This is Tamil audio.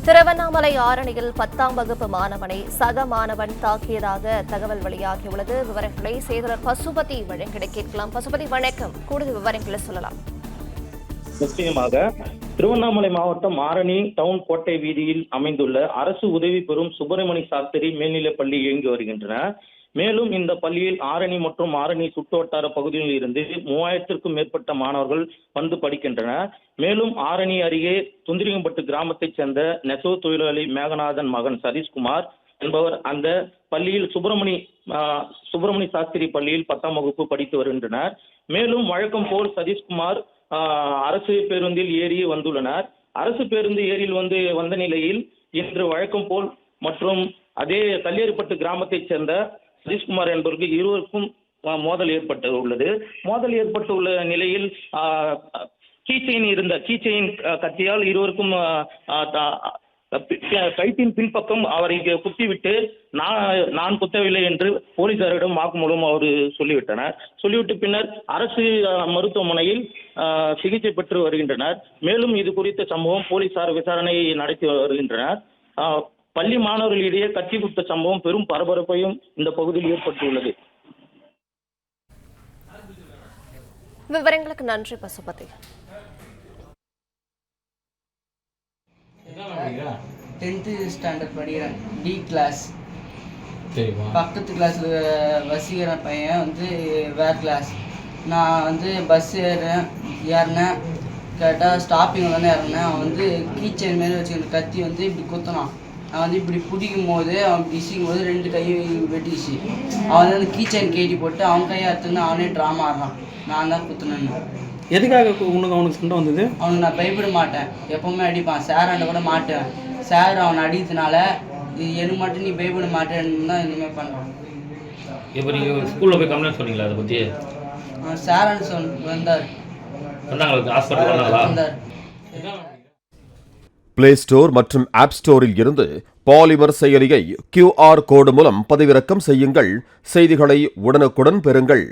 திருவண்ணாமலை ஆரணியில் 10ஆம் வகுப்பு மாணவனை சக மாணவன் தாக்கியதாக தகவல் வெளியாகியுள்ளது. விவரங்களை செய்தியாளர் பசுபதி வழங்கிட கேட்கலாம். பசுபதி, வணக்கம். கூடுதல் விவரங்களை சொல்லலாம். நிச்சயமாக திருவண்ணாமலை மாவட்டம் ஆரணி டவுன் கோட்டை வீதியில் அமைந்துள்ள அரசு உதவி பெறும் சுப்பிரமணி சாஸ்திரி மேல்நிலைப் பள்ளி இயங்கி வருகின்றன. மேலும் இந்த பள்ளியில் ஆரணி மற்றும் ஆரணி சுற்றுவட்டார பகுதிகளில் இருந்து 3000க்கும் மேற்பட்ட மாணவர்கள் வந்து படிக்கின்றனர். மேலும் ஆரணி அருகே துந்திரிகம்பட்டு கிராமத்தைச் சேர்ந்த நெசவு தொழிலாளி மேகநாதன் மகன் சதீஷ்குமார் என்பவர் அந்த பள்ளியில் சுப்பிரமணி சாஸ்திரி பள்ளியில் 10ஆம் வகுப்பு படித்து வருகின்றனர். மேலும் வழக்கம் போல் சதீஷ்குமார் அரசு பேருந்தில் ஏறி வந்துள்ளனர். அரசு பேருந்து ஏரியில் வந்த நிலையில் இன்று வழக்கம் போல் மற்றும் அதே கல்லேரிப்பட்டு கிராமத்தைச் சேர்ந்த சதீஷ்குமார் என்பவருக்கு இருவருக்கும் மோதல் ஏற்பட்டுள்ளது. மோதல் ஏற்பட்டுள்ள நிலையில் கீச்செயின் கத்தியால் இருவருக்கும் கைத்தின் பின்பக்கம் அவரை குத்திவிட்டு நான் குத்தவில்லை என்று போலீசாரிடம் வாக்குமூலம் அவர் சொல்லிவிட்டு பின்னர் அரசு மருத்துவமனையில் சிகிச்சை பெற்று வருகின்றனர். மேலும் இது குறித்த சம்பவம் போலீசார் விசாரணை நடத்தி வருகின்றனர். பள்ளி மாணவர்களிடையே கத்தி குத்த சம்பவம் பெரும் பரபரப்பையும் இந்த பகுதியில் ஏற்பட்டுள்ளது. விவரங்களுக்கு நன்றி பசுபதி. 10th ஸ்டாண்டர்ட் படிக்கிறேன், டி கிளாஸ். பக்கத்து கிளாஸில் வசீகர பையன் வேறு கிளாஸ். நான் பஸ் ஏறினேன். கரெக்டாக ஸ்டாப்பிங்கில் தானே இறங்கினேன். அவன் கீச்சன் மாரி வச்சுக்கிற கத்தி இப்படி குத்தினான். நான் இப்படி பிடிக்கும் போது அவன் பிடிக்கும் போது 2 கையும் வெட்டிச்சு. அவன் கீச்சன் கேட்டி போட்டு அவன் கையை அறுத்துன்னு அவனே ட்ராமா ஆடுறான். நான் தான் குத்துனேன்னு. எதுக்காக அவனுக்கு சண்டை வந்தது? அவனுக்கு நான் பயப்பட மாட்டேன், எப்பவுமே அடிப்பான். சாராண்ட கூட மாட்டேன். சார் அவனை அடித்தனால எனக்கு மட்டும் நீ பயப்பட மாட்டேன்னு தான் இனிமேல் பண்ணுறான். இப்போ நீங்கள் ஸ்கூலில் போய் கம்ப்ளைண்ட் சொன்னீங்களா அதை பற்றி? சாரான்னு வந்தார். வந்தார். பிளே ஸ்டோர் மற்றும் ஆப் ஸ்டோரில் இருந்து பாலிமர் செயலியை QR கோடு மூலம் பதிவிறக்கம் செய்யுங்கள். செய்திகளை உடனுக்குடன் பெறுங்கள்.